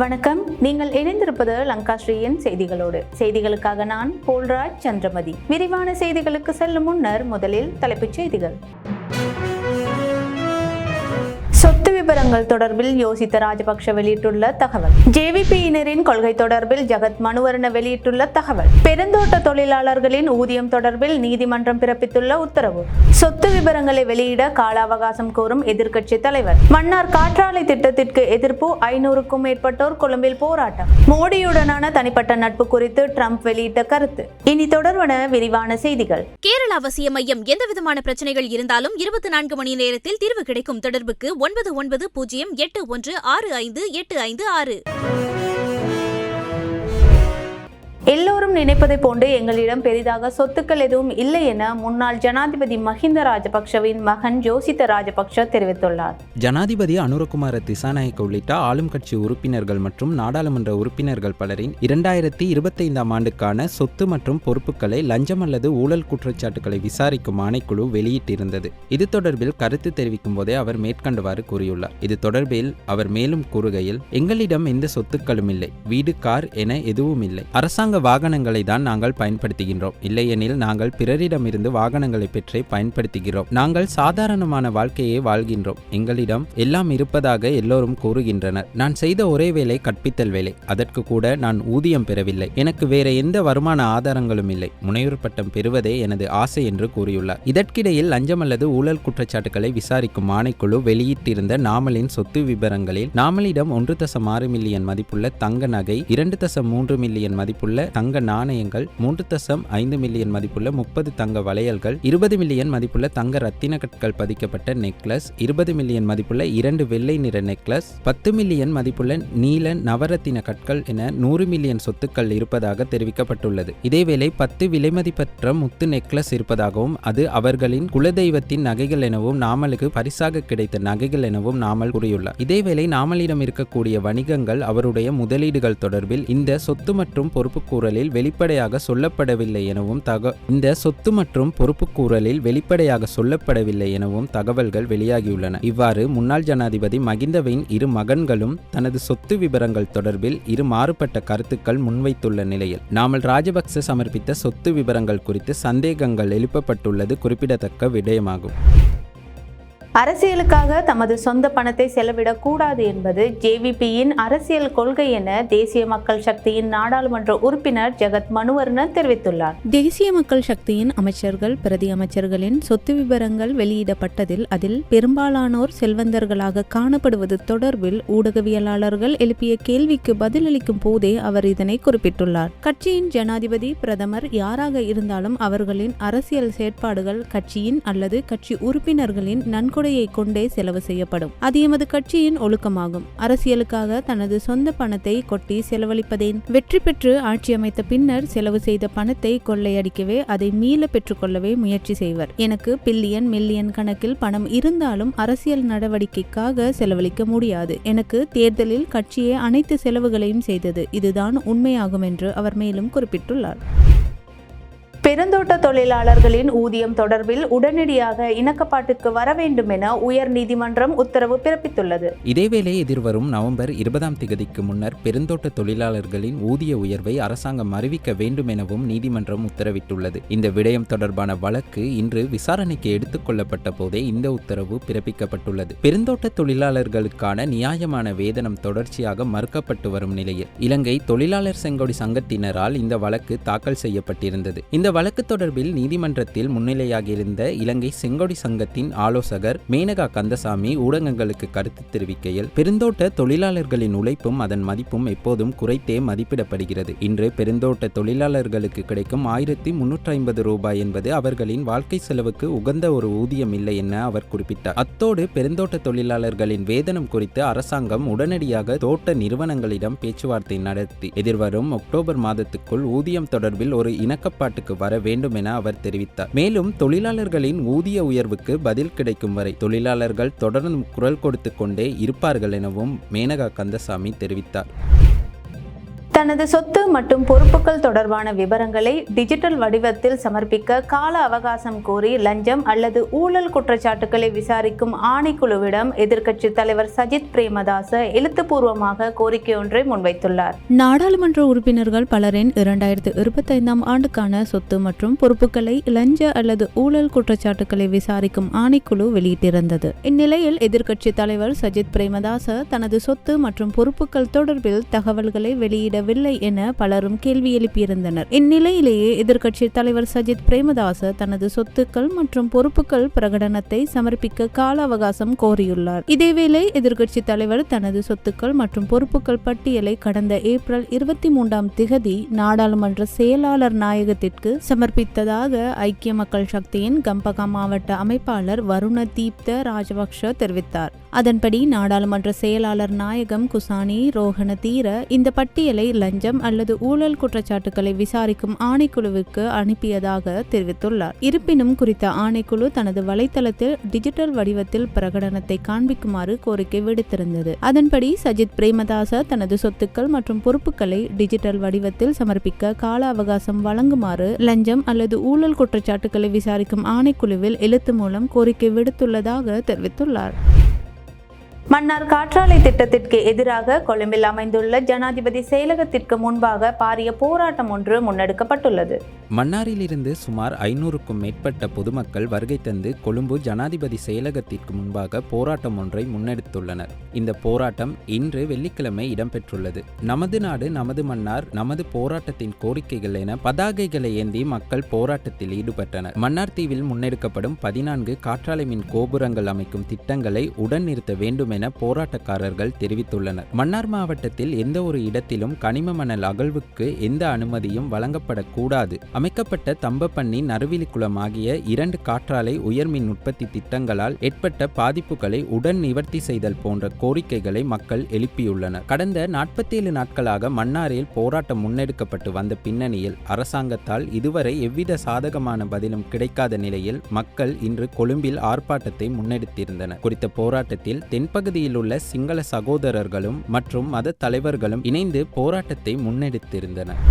வணக்கம். நீங்கள் இணைந்திருப்பது லங்காஸ்ரீயின் செய்திகளோடு. செய்திகளுக்காக நான் போல்ராஜ் சந்திரமதி. விரிவான செய்திகளுக்கு செல்லும் முன்னர் முதலில் தலைப்புச் செய்திகள். சொத்து விபரங்கள் தொடர்பில் யோசித்த ராஜபக்ஷ வெளியிட்டுள்ள தகவல். ஜேவிபியினரின் கொள்கை தொடர்பில் ஜகத் மனுவர்ண வெளியிட்டுள்ள தகவல். பெருந்தோட்ட தொழிலாளர்களின் ஊதியம் தொடர்பில் நீதிமன்றம் பிறப்பித்துள்ள உத்தரவு. சொத்து விபரங்களை வெளியிட கால அவகாசம் கோரும் எதிர்க்கட்சி தலைவர். மன்னார் காற்றாலை திட்டத்திற்கு எதிர்ப்பு. 500க்கும் மேற்பட்டோர் கொழும்பில் போராட்டம். மோடியுடனான தனிப்பட்ட நட்பு குறித்து ட்ரம்ப் வெளியிட்ட கருத்து. இனி தொடர்வன விரிவான செய்திகள். கேரள அவசிய மையம் எந்தவிதமான பிரச்சனைகள் இருந்தாலும் 24 மணி நேரத்தில் தீர்வு கிடைக்கும். தொடர்புக்கு 9908165856. எல்லோரும் நினைப்பதை போன்று எங்களிடம் பெரிதாக சொத்துக்கள் எதுவும் இல்லை என முன்னாள் ஜனாதிபதி மஹிந்த ராஜபக்ஷவின் மகன் ஜோசித்த ராஜபக்ஷ தெரிவித்துள்ளார். ஜனாதிபதி அனுரகுமார திசாநாயக்க உள்ளிட்ட ஆளும் கட்சி உறுப்பினர்கள் மற்றும் நாடாளுமன்ற உறுப்பினர்கள் பலரின் 2025ஆம் ஆண்டுக்கான சொத்து மற்றும் பொறுப்புகளை லஞ்சம் அல்லது ஊழல் குற்றச்சாட்டுகளை விசாரிக்கும் ஆணைக்குழு வெளியிட்டிருந்தது. இது தொடர்பில் கருத்து தெரிவிக்கும் போதே அவர் மேற்கண்டவாறு கூறியுள்ளார். இது தொடர்பில் அவர் மேலும் கூறுகையில், எங்களிடம் எந்த சொத்துக்களும் இல்லை, வீடு, கார் என எதுவும் இல்லை. அரசாங்க வாகனங்களை தான் நாங்கள் பயன்படுத்துகின்றோம். இல்லையெனில் நாங்கள் பிறரிடமிருந்து வாகனங்களை பெற்றே பயன்படுத்துகிறோம். நாங்கள் சாதாரணமான வாழ்க்கையை வாழ்கின்றோம். எங்களிடம் எல்லாம் இருப்பதாக எல்லோரும் கூறுகின்றனர். நான் செய்த ஒரே வேலை கற்பித்தல் வேலை. அதற்கு கூட நான் ஊதியம் பெறவில்லை. எனக்கு வேற எந்த வருமான ஆதாரங்களும் இல்லை. முனைவர் பட்டம் பெறுவதே எனது ஆசை என்று கூறியுள்ளார். இதற்கிடையில் லஞ்சம் அல்லது ஊழல் குற்றச்சாட்டுகளை விசாரிக்கும் ஆணைக்குழு வெளியிட்டிருந்த நாமலின் சொத்து விபரங்களில் நாமலிடம் 1.6 மில்லியன் மதிப்புள்ள தங்க நகை, 2.3 மில்லியன் மதிப்புள்ள தங்க நாணயங்கள், 3.5 மில்லியன் மதிப்புள்ள 30 தங்க வளையல்கள், 20 மில்லியன் மதிப்புள்ள தங்க ரத்தின கற்கள் பதிக்கப்பட்ட நெக்லஸ், 20 மில்லியன் மதிப்புள்ள 2 வெள்ளை நிற நெக்லஸ், 10 மில்லியன் மதிப்புள்ள நீல நவரத்தின கற்கள் என 100 மில்லியன் சொத்துக்கள் இருப்பதாக தெரிவிக்கப்பட்டுள்ளது. இதேவேளை 10 விலைமதிப்பற்ற முத்து நெக்லஸ் இருப்பதாகவும் அது அவர்களின் குலதெய்வத்தின் நகைகள் எனவும் நாமலுக்கு பரிசாக கிடைத்த நகைகள் எனவும் நாமல் கூறியுள்ளார். இதேவேளை நாமலிடம் இருக்கக்கூடிய வணிகங்கள், அவருடைய முதலீடுகள் தொடர்பில் இந்த சொத்து மற்றும் பொறுப்பு கூறலில் வெளிப்படையாக சொல்லப்படவில்லை எனவும் தகவல்கள் வெளியாகியுள்ளன. இவ்வாறு முன்னாள் ஜனாதிபதி மகிந்தவின் 2 மகன்களும் தனது சொத்து விபரங்கள் தொடர்பில் 2 மாறுபட்ட கருத்துக்கள் முன்வைத்துள்ள நிலையில் நாமல் ராஜபக்ச சமர்ப்பித்த சொத்து விபரங்கள் குறித்து சந்தேகங்கள் எழுப்பப்பட்டுள்ளது குறிப்பிடத்தக்க விடயமாகும். அரசியலுக்காக தமது சொந்த பணத்தை செலவிடக்கூடாது என்பது ஜேவிபியின் அரசியல் கொள்கை என தேசிய மக்கள் சக்தியின் நாடாளுமன்ற உறுப்பினர் ஜகத் மனுவர்ண தெரிவித்துள்ளார். தேசிய மக்கள் சக்தியின் அமைச்சர்கள், பிரதி அமைச்சர்களின் சொத்து விபரங்கள் வெளியிடப்பட்டதில் அதில் பெரும்பாலானோர் செல்வந்தர்களாக காணப்படுவது தொடர்பில் ஊடகவியலாளர்கள் எழுப்பிய கேள்விக்கு பதிலளிக்கும் போதே அவர் இதனை குறிப்பிட்டுள்ளார். கட்சியின் ஜனாதிபதி, பிரதமர் யாராக இருந்தாலும் அவர்களின் அரசியல் செயற்பாடுகள் கட்சியின் அல்லது கட்சி உறுப்பினர்களின் நன்கொடையை கொண்டே செலவு செய்யப்படும். அது எமது கட்சியின் ஒழுக்கமாகும். அரசியலுக்காக தனது சொந்த பணத்தை கொட்டி செலவழிப்பதேன்? வெற்றி பெற்று ஆட்சி அமைத்த பின்னர் செலவு செய்த பணத்தை கொள்ளையடிக்கவே, அதை மீள பெற்றுக்கொள்ளவே முயற்சி செய்வர். எனக்கு பில்லியன் மில்லியன் கணக்கில் பணம் இருந்தாலும் அரசியல் நடவடிக்கைக்காக செலவழிக்க முடியாது. எனக்கு தேர்தலில் கட்சியே அனைத்து செலவுகளையும் செய்தது. இதுதான் உண்மையாகும் என்று அவர் மேலும் குறிப்பிட்டுள்ளார். பெருந்தோட்ட தொழிலாளர்களின் ஊதியம் தொடர்பில் உடனடியாக இணக்கப்பாட்டுக்கு வர வேண்டும் என உயர் நீதிமன்றம் உத்தரவு பிறப்பித்துள்ளது. இதேவேளை எதிர்வரும் நவம்பர் 20ஆம் தேதிக்கு முன்னர் பெருந்தோட்ட தொழிலாளர்களின் ஊதிய உயர்வை அரசாங்கம் அறிவிக்க வேண்டும் எனவும் நீதிமன்றம் உத்தரவிட்டுள்ளது. இந்த விடயம் தொடர்பான வழக்கு இன்று விசாரணைக்கு எடுத்துக் கொள்ளப்பட்ட போதே இந்த உத்தரவு பிறப்பிக்கப்பட்டுள்ளது. பெருந்தோட்ட தொழிலாளர்களுக்கான நியாயமான வேதனம் தொடர்ச்சியாக மறுக்கப்பட்டு வரும் நிலையில் இலங்கை தொழிலாளர் செங்கோடி சங்கத்தினரால் இந்த வழக்கு தாக்கல் செய்யப்பட்டிருந்தது. இந்த வழக்கு தொடர்பில் நீதிமன்றத்தில் முன்னிலையாகியிருந்த இலங்கை செங்கோடி சங்கத்தின் ஆலோசகர் மேனகா கந்தசாமி ஊடகங்களுக்கு கருத்து தெரிவிக்கையில், பெருந்தோட்ட தொழிலாளர்களின் உழைப்பும் அதன் மதிப்பும் எப்போதும் குறைத்தே மதிப்பிடப்படுகிறது. இன்று பெருந்தோட்ட தொழிலாளர்களுக்கு கிடைக்கும் 1350 ரூபாய் என்பது அவர்களின் வாழ்க்கை செலவுக்கு உகந்த ஒரு ஊதியம் இல்லை என அவர் குறிப்பிட்டார். அத்தோடு பெருந்தோட்ட தொழிலாளர்களின் வேதனம் குறித்து அரசாங்கம் உடனடியாக தோட்ட நிறுவனங்களிடம் பேச்சுவார்த்தை நடத்தி எதிர்வரும் அக்டோபர் மாதத்துக்குள் ஊதியம் தொடர்பில் ஒரு இணக்கப்பாட்டுக்கு வர வேண்டும் என அவர் தெரிவித்தார். மேலும் தொழிலாளர்களின் ஊதிய உயர்வுக்கு பதில் கிடைக்கும் வரை தொழிலாளர்கள் தொடர்ந்து குரல் கொடுத்து கொண்டே இருப்பார்கள் எனவும் மேனகா கந்தசாமி தெரிவித்தார். தனது சொத்து மற்றும் பொறுப்புகள் தொடர்பான விவரங்களை டிஜிட்டல் வடிவத்தில் சமர்ப்பிக்க கால அவகாசம் கோரி லஞ்சம் அல்லது ஊழல் குற்றச்சாட்டுகளை விசாரிக்கும் ஆணைக்குழுவிடம் எதிர்க்கட்சித் தலைவர் சஜித் பிரேமதாச எழுத்துப்பூர்வமாக கோரிக்கை ஒன்றை முன்வைத்துள்ளார். நாடாளுமன்ற உறுப்பினர்கள் பலரின் 2025ஆம் ஆண்டுக்கான சொத்து மற்றும் பொறுப்புகளை லஞ்ச அல்லது ஊழல் குற்றச்சாட்டுகளை விசாரிக்கும் ஆணைக்குழு வெளியிட்டிருந்தது. இந்நிலையில் எதிர்க்கட்சித் தலைவர் சஜித் பிரேமதாச தனது சொத்து மற்றும் பொறுப்புகள் தொடர்பில் தகவல்களை வெளியிடவில்லை என பலரும் கேள்வி எழுப்பியிருந்தனர். இந்நிலையிலேயே எதிர்க்கட்சித் தலைவர் சஜித் பிரேமதாச தனது சொத்துக்கள் மற்றும் பொறுப்புகள் பிரகடனத்தை சமர்ப்பிக்க கால அவகாசம் கோரியுள்ளார். இதேவேளை எதிர்க்கட்சித் தலைவர் தனது சொத்துக்கள் மற்றும் பொறுப்புகள் பட்டியலை கடந்த ஏப்ரல் 23ஆம் திகதி நாடாளுமன்ற செயலாளர் நாயகத்திற்கு சமர்ப்பித்ததாக ஐக்கிய மக்கள் சக்தியின் கம்பகா மாவட்ட அமைப்பாளர் வருண தீப்த ராஜபக்ஷ தெரிவித்தார். அதன்படி நாடாளுமன்ற செயலாளர் நாயகம் குசானி ரோஹண தீர இந்த பட்டியலை லஞ்சம் அல்லது ஊழல் குற்றச்சாட்டுகளை விசாரிக்கும் ஆணைக்குழுவுக்கு அனுப்பியதாக தெரிவித்துள்ளார். இருப்பினும் குறித்த ஆணைக்குழு தனது வலைத்தளத்தில் டிஜிட்டல் வடிவத்தில் பிரகடனத்தை காண்பிக்குமாறு கோரிக்கை விடுத்திருந்தது. அதன்படி சஜித் பிரேமதாச தனது சொத்துக்கள் மற்றும் பொறுப்புகளை டிஜிட்டல் வடிவத்தில் சமர்ப்பிக்க கால அவகாசம் வழங்குமாறு லஞ்சம் அல்லது ஊழல் குற்றச்சாட்டுகளை விசாரிக்கும் ஆணைக்குழுவில் எழுத்து மூலம் கோரிக்கை விடுத்துள்ளதாக தெரிவித்துள்ளார். மன்னார் காற்றாலை திட்டத்திற்கு எதிராக கொழும்பில் அமைந்துள்ள ஜனாதிபதி செயலகத்திற்கு முன்பாக பாரிய போராட்டம் ஒன்று முன்னெடுக்கப்பட்டுள்ளது. மன்னாரிலிருந்து சுமார் 500க்கும் மேற்பட்ட பொதுமக்கள் வருகை தந்து கொழும்பு ஜனாதிபதி செயலகத்திற்கு முன்பாக போராட்டம் ஒன்றை முன்னெடுத்துள்ளனர். இந்த போராட்டம் இன்று வெள்ளிக்கிழமை இடம்பெற்றுள்ளது. நமது நாடு நமது மன்னார் நமது போராட்டத்தின் கோரிக்கைகள் என பதாகைகளை ஏந்தி மக்கள் போராட்டத்தில் ஈடுபட்டனர். மன்னார் தீவில் முன்னெடுக்கப்படும் 14 காற்றாலை மின் கோபுரங்கள் அமைக்கும் திட்டங்களை உடன் நிறுத்த வேண்டும் என போராட்டக்காரர்கள் தெரிவித்துள்ளனர். மன்னார் மாவட்டத்தில் எந்த ஒரு இடத்திலும் கனிம மணல் அகழ்வுக்கு எந்த அனுமதியும் வழங்கப்படக்கூடாது. அமைக்கப்பட்ட தம்பப்பண்ணி நறுவிலிக்குளம் ஆகிய 2 காற்றாலை உயர்மின் உற்பத்தி திட்டங்களால் ஏற்பட்ட பாதிப்புகளை உடன் நிவர்த்தி செய்தல் போன்ற கோரிக்கைகளை மக்கள் எழுப்பியுள்ளனர். கடந்த 47 நாட்களாக மன்னாரில் போராட்டம் முன்னெடுக்கப்பட்டு வந்த பின்னணியில் அரசாங்கத்தால் இதுவரை எவ்வித சாதகமான பதிலும் கிடைக்காத நிலையில் மக்கள் இன்று கொழும்பில் ஆர்ப்பாட்டத்தை முன்னெடுத்திருந்தனர். குறித்த போராட்டத்தில் தென்பகுதியில் உள்ள சிங்கள சகோதரர்களும் மற்றும் மத தலைவர்களும் இணைந்து போராட்டத்தை முன்னெடுத்திருந்தனர்.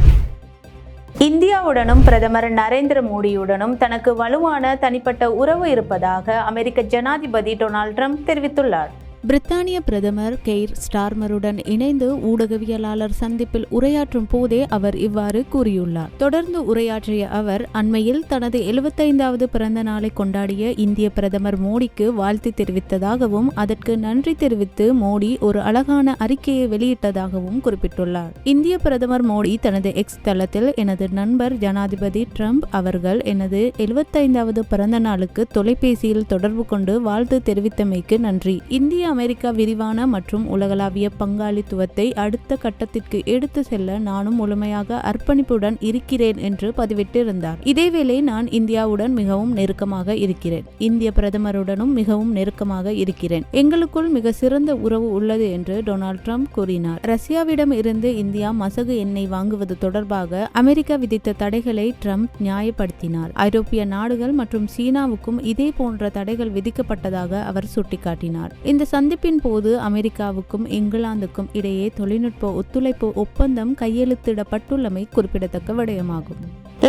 இந்தியாவுடனும் பிரதமர் நரேந்திர மோடியுடனும் தனக்கு வலுவான தனிப்பட்ட உறவு இருப்பதாக அமெரிக்க ஜனாதிபதி டொனால்ட் ட்ரம்ப் தெரிவித்துள்ளார். பிரித்தானிய பிரதமர் கெய்ர் ஸ்டார்மருடன் இணைந்து ஊடகவியலாளர் சந்திப்பில் உரையாற்றும் போதே அவர் இவ்வாறு கூறியுள்ளார். தொடர்ந்து உரையாற்றிய அவர் அண்மையில் தனது 75வது பிறந்த நாளை கொண்டாடிய இந்திய பிரதமர் மோடிக்கு வாழ்த்து தெரிவித்ததாகவும் அதற்கு நன்றி தெரிவித்து மோடி ஒரு அழகான அறிக்கையை வெளியிட்டதாகவும் குறிப்பிட்டுள்ளார். இந்திய பிரதமர் மோடி தனது எக்ஸ் தளத்தில் எனது நண்பர் ஜனாதிபதி ட்ரம்ப் அவர்கள் எனது 75வது பிறந்த நாளுக்கு தொலைபேசியில் தொடர்பு கொண்டு வாழ்த்து தெரிவித்தமைக்கு நன்றி. இந்திய அமெரிக்கா விரிவான மற்றும் உலகளாவிய பங்காளித்துவத்தை அடுத்த கட்டத்திற்கு எடுத்து செல்ல நானும் முழுமையாக அர்ப்பணிப்புடன் இருக்கிறேன் என்று பதிவிட்டிருந்தார். இதேவேளை நான் இந்தியாவுடன் மிகவும் நெருக்கமாக இருக்கிறேன். இந்திய பிரதமருடனும் மிகவும் நெருக்கமாக இருக்கிறேன். எங்களுக்குள் மிக சிறந்த உறவு உள்ளது என்று டொனால்ட் ட்ரம்ப் கூறினார். ரஷ்யாவிடம் இருந்து இந்தியா மசகு எண்ணெய் வாங்குவது தொடர்பாக அமெரிக்கா விதித்த தடைகளை ட்ரம்ப் நியாயப்படுத்தினார். ஐரோப்பிய நாடுகள் மற்றும் சீனாவுக்கும் இதே போன்ற தடைகள் விதிக்கப்பட்டதாக அவர் சுட்டிக்காட்டினார். இந்த சந்திப்பின் போது அமெரிக்காவுக்கும் இங்கிலாந்துக்கும் இடையே தொழில்நுட்ப ஒத்துழைப்பு ஒப்பந்தம் கையெழுத்திடப்பட்டுள்ளமை குறிப்பிடத்தக்க விடயமாகும்.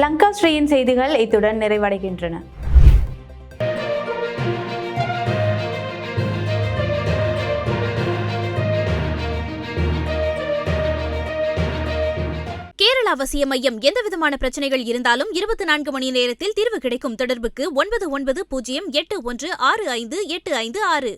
லங்கா ஸ்ரீயின் செய்திகள் இத்துடன் நிறைவடைகின்றன. கேரள அவசிய மையம் எந்தவிதமான பிரச்சனைகள் இருந்தாலும் 24 மணி நேரத்தில் தீர்வு கிடைக்கும். தொடர்புக்கு 9908165856.